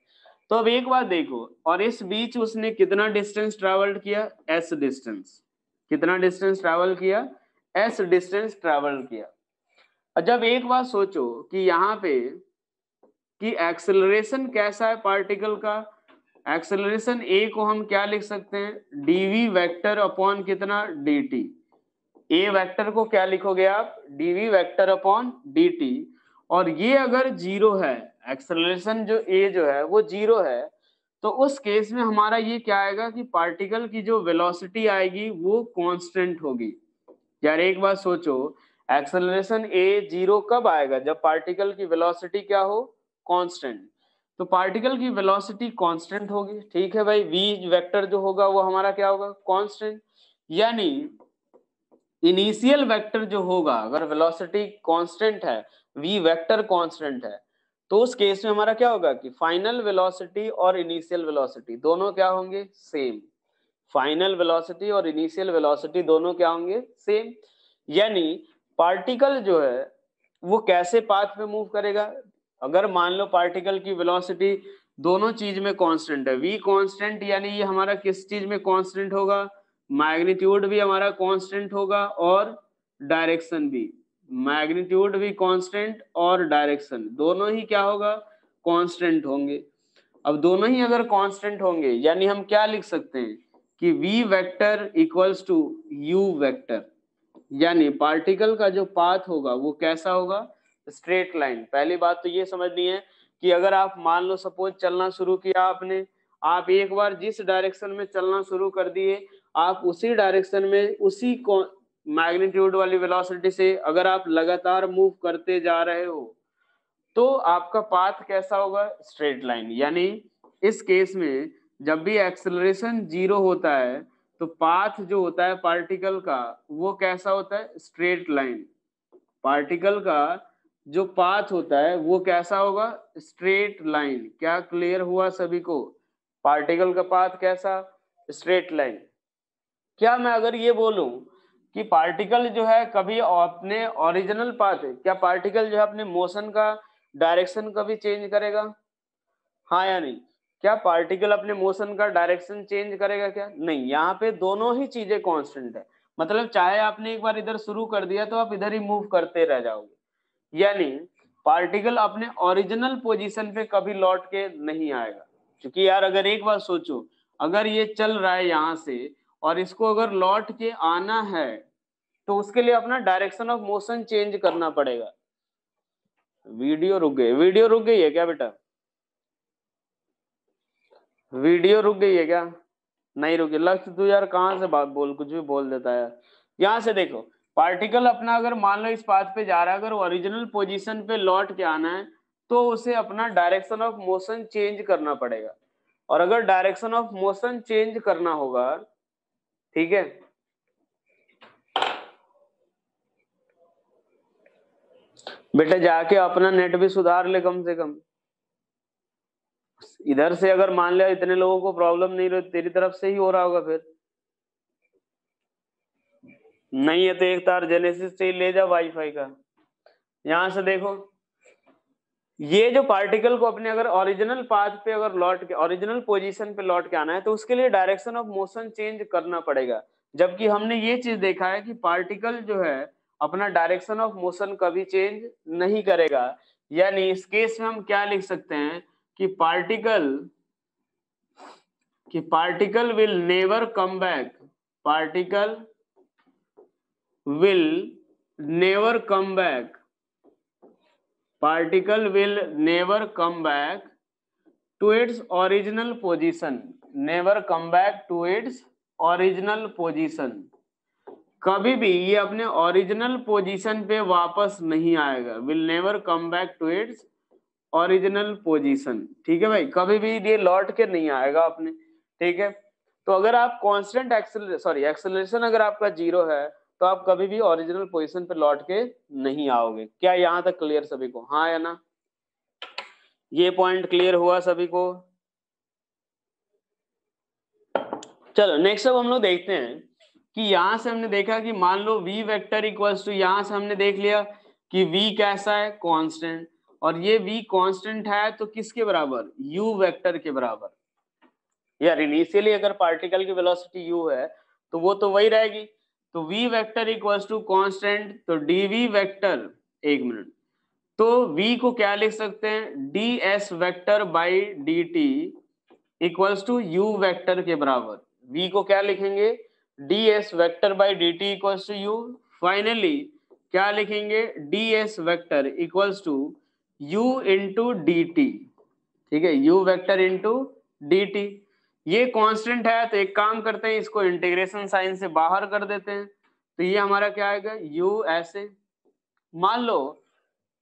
S1: तो अब एक बात देखो, और इस बीच उसने कितना डिस्टेंस ट्रेवल्ड किया, s डिस्टेंस। कितना डिस्टेंस ट्रेवल किया, s डिस्टेंस ट्रेवल किया। जब एक बात सोचो कि यहाँ पे कि एक्सेलरेशन कैसा है पार्टिकल का, एक्सेलरेशन a को हम क्या लिख सकते हैं, dv वेक्टर अपॉन कितना, dt। a वेक्टर को क्या लिखोगे आप, dv वेक्टर अपॉन dt। और ये अगर जीरो है, एक्सेलरेशन जो a जो है वो जीरो है, तो उस केस में हमारा ये क्या आएगा कि पार्टिकल की जो वेलोसिटी आएगी वो कांस्टेंट होगी। यार एक बात सोचो, एक्सेलरेशन a जीरो कब आएगा, जब पार्टिकल की वेलोसिटी क्या हो, कांस्टेंट। तो पार्टिकल की वेलोसिटी कांस्टेंट होगी, ठीक है भाई। v वेक्टर जो होगा वो हमारा क्या होगा, कांस्टेंट। यानी इनिशियल वेक्टर जो होगा, अगर वेलोसिटी कांस्टेंट है, v वेक्टर कांस्टेंट है, तो उस केस में हमारा क्या होगा कि फाइनल वेलोसिटी और इनिशियल वेलोसिटी दोनों क्या होंगे, सेम। फाइनल वेलोसिटी और इनिशियल वेलोसिटी दोनों क्या होंगे, सेम। यानी पार्टिकल जो है वो कैसे पाथ पे मूव करेगा, अगर मान लो पार्टिकल की वेलोसिटी दोनों चीज में कांस्टेंट है, v कांस्टेंट, यानी ये हमारा किस चीज में कांस्टेंट होगा, मैग्नीट्यूड भी हमारा कांस्टेंट होगा और डायरेक्शन भी, मैग्नीट्यूड भी कांस्टेंट और डायरेक्शन दोनों ही क्या होगा, कांस्टेंट होंगे। अब दोनों ही अगर कांस्टेंट होंगे यानी हम क्या लिख सकते हैं कि v vector equals to u vector, यानी पार्टिकल का जो पाथ होगा वो कैसा होगा, स्ट्रेट लाइन। पहली बात तो ये समझनी है कि अगर आप मान लो सपोज चलना शुरू किया आपने, आप एक बार जिस डायरेक्शन में चलना शुरू कर दिए, आप उसी डायरेक्शन में उसी मैग्नीट्यूड वाली वेलोसिटी से अगर आप लगातार मूव करते जा रहे हो तो आपका पाथ कैसा होगा, स्ट्रेट लाइन। यानी इस केस में जब भी एक्सेलरेशन जीरो होता है तो पाथ जो होता है पार्टिकल का वो कैसा होता है, स्ट्रेट लाइन। पार्टिकल का जो पाथ होता है वो कैसा होगा, स्ट्रेट लाइन। क्या क्लियर हुआ सभी को, पार्टिकल का पाथ कैसा, स्ट्रेट लाइन। क्या मैं अगर ये बोलूं कि पार्टिकल जो है कभी अपने ओरिजिनल पाथ है, क्या पार्टिकल जो है अपने मोशन का डायरेक्शन कभी चेंज करेगा, हाँ या नहीं, क्या पार्टिकल अपने मोशन का डायरेक्शन चेंज करेगा, क्या नहीं। यहाँ पे दोनों ही चीजें कांस्टेंट है, मतलब चाहे आपने एक बार इधर शुरू कर दिया तो आप इधर ही मूव करते रह जाओगे। यानी पार्टिकल अपने ओरिजिनल पोजीशन पे कभी लौट के नहीं आएगा। क्योंकि यार अगर एक बार सोचो, अगर ये चल रहा है यहाँ से और इसको अगर लौट के आना है तो उसके लिए अपना डायरेक्शन ऑफ मोशन चेंज करना पड़ेगा। वीडियो रुक गई, वीडियो रुक गई है क्या बेटा, वीडियो रुक गई है क्या, नहीं रुकी। लक्ष्य तू यार कहाँ से बात बोल, कुछ भी बोल देता है। यहाँ से देखो, पार्टिकल अपना अगर मान लो इस पाथ पे जा रहा है, अगर ओरिजिनल पोजीशन पे लौट के आना है तो उसे अपना डायरेक्शन ऑफ मोशन चेंज करना पड़ेगा। और अगर डायरेक्शन ऑफ मोशन चेंज करना होगा, ठीक है, बेटा जाके अपना नेट भी सुधार ले कम से कम। इधर से अगर मान लिया इतने लोगों को प्रॉब्लम नहीं रही, तेरी तरफ से ही हो रहा होगा, फिर नहीं है तो एक तार जेनेसिस से ही ले जा वाईफाई का। यहां से देखो, ये जो पार्टिकल को अपने अगर ओरिजिनल पाथ पे अगर लौट के ओरिजिनल पोजीशन पे लौट के आना है तो उसके लिए डायरेक्शन ऑफ मोशन चेंज करना पड़ेगा। जबकि हमने ये चीज देखा है कि पार्टिकल जो है अपना डायरेक्शन ऑफ मोशन कभी चेंज नहीं करेगा। यानी इस केस में हम क्या लिख सकते हैं कि particle will never come back, particle will never come back particle will never come back to its original position, never come back to its original position, कभी भी ये अपने ओरिजिनल पोजीशन पे वापस नहीं आएगा, will never come back to its original position, ठीक है भाई, कभी भी ये लौट के नहीं आएगा अपने, ठीक है। तो अगर आप कांस्टेंट एक्सेलरेशन अगर आपका 0 है तो आप कभी भी ओरिजिनल पोजीशन पे लौट के नहीं आओगे। क्या यहाँ तक क्लियर सभी को, हाँ या ना? ये पॉइंट क्लियर हुआ सभी को? चलो नेक्स्ट अब हम लोग देखते हैं कि यहां से हमने देखा कि मान लो v वेक्टर इक्वल्स टू, यहां से हमने देख लिया कि v कैसा है, कांस्टेंट, और ये v कांस्टेंट है तो किसके बराबर, u वेक्टर के बराबर। यार इनिशियली अगर पार्टिकल की वेलोसिटी u है तो वो तो वही रहेगी, तो v vector equals to constant, तो dv वेक्टर, एक मिनट, तो v को क्या लिख सकते हैं, ds vector by dt equals to u vector के बराबर। v को क्या लिखेंगे, ds vector by dt equals to u, finally क्या लिखेंगे, ds vector equals to u into d t, ठीक है, u vector into d t. ये कांस्टेंट है तो एक काम करते हैं, इसको इंटीग्रेशन साइन से बाहर कर देते हैं, तो ये हमारा क्या आएगा, u ऐसे। मान लो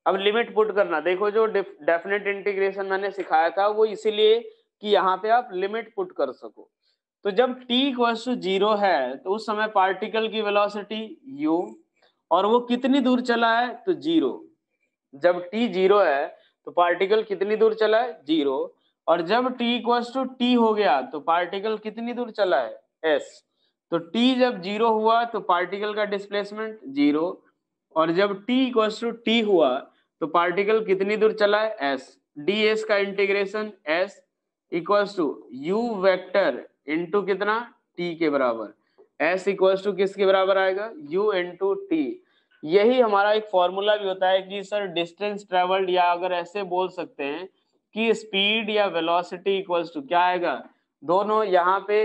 S1: अब लिमिट पुट करना, देखो जो डेफिनेट इंटीग्रेशन मैंने सिखाया था वो इसीलिए कि यहाँ पे आप लिमिट पुट कर सको। तो जब t इक्वल्स टू 0 है तो उस समय पार्टिकल की वेलोसिटी u, और वो कितनी दूर चला है, तो 0। जब t 0 है तो पार्टिकल कितनी दूर चला है, 0, और जब t इक्वल्स टू t हो गया तो पार्टिकल कितनी दूर चला है, s। तो t जब 0 हुआ तो पार्टिकल का डिस्प्लेसमेंट 0, और जब t इक्वल्स टू t हुआ तो पार्टिकल कितनी दूर चला है, s। ds का integration s equals to u vector into कितना, t के बराबर, s इक्वल्स टू किसके बराबर आएगा, u इंटू t। यही हमारा एक फॉर्मूला भी होता है कि सर डिस्टेंस ट्रेवल्ड, या अगर ऐसे बोल सकते हैं कि स्पीड या वेलोसिटी इक्वल्स टू क्या आएगा, दोनों यहाँ पे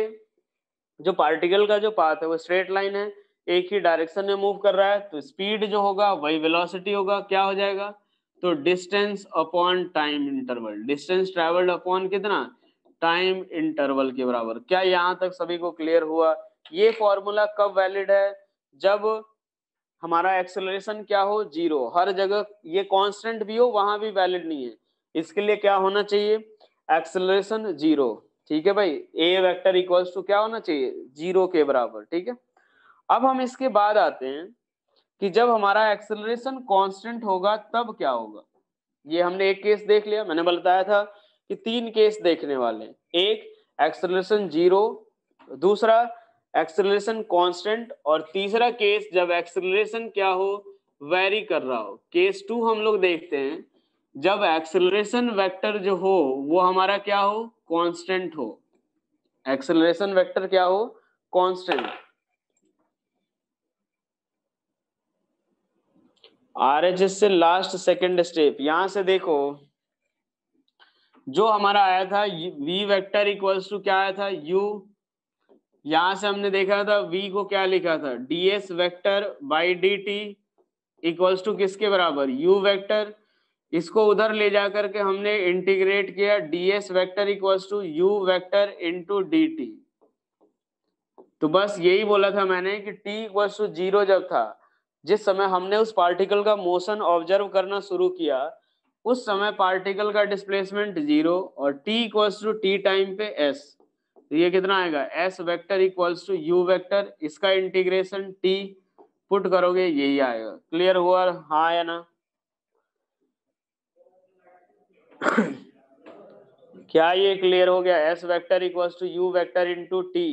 S1: जो पार्टिकल का जो पाथ है वो स्ट्रेट लाइन है, एक ही डायरेक्शन में मूव कर रहा है, तो स्पीड जो होगा वही वेलोसिटी होगा, क्या हो जाएगा, तो distance upon time interval, distance travelled upon कितना, टाइम इंटरवल के बराबर। क्या यहाँ तक सभी को क्लियर हुआ? ये फॉर्मूला कब वैलिड है, जब हमारा एक्सेलरेशन क्या हो, 0, हर जगह ये कांस्टेंट भी हो वहां भी वैलिड नहीं है, इसके लिए क्या होना चाहिए, एक्सेलरेशन 0, ठीक है भाई, ए वेक्टर इक्वल्स टू क्या होना चाहिए, 0 के बराबर, ठीक है। अब हम इसके बाद आते हैं कि जब हमारा एक्सेलरेशन कांस्टेंट होगा तब क्या होगा। ये हमने एक केस देख लिया, मैंने बताया था कि 3 केस देखने वाले हैं, एक एक्सेलरेशन 0, दूसरा एक्सेलरेशन कांस्टेंट, और तीसरा केस जब एक्सेलरेशन क्या हो, वेरी कर रहा हो। केस 2 हम लोग देखते हैं जब एक्सेलरेशन वेक्टर जो हो वो हमारा क्या हो, कांस्टेंट हो, एक्सेलरेशन वेक्टर क्या हो, कांस्टेंट। आरएचएस से लास्ट सेकंड स्टेप, यहां से देखो जो हमारा आया था v वेक्टर इक्वल्स टू क्या आया था, u, यहां से हमने देखा था v को क्या लिखा था, ds vector by dt equals to किसके बराबर, u वेक्टर। इसको उधर ले जा करके हमने इंटीग्रेट किया, ds vector equals to u vector into dt। तो बस यही बोला था मैंने कि t इक्वल्स टू 0 जब था, जिस समय हमने उस पार्टिकल का मोशन ऑब्जर्व करना शुरू किया उस समय पार्टिकल का डिस्प्लेसमेंट 0, और t equals to t time पे s, तो ये कितना आएगा, s vector equals to u vector, इसका इंटीग्रेशन t पुट करोगे यही आएगा। क्लियर हुआ, हाँ या ना? क्या ये क्लियर हो गया, s vector equals to u vector into t,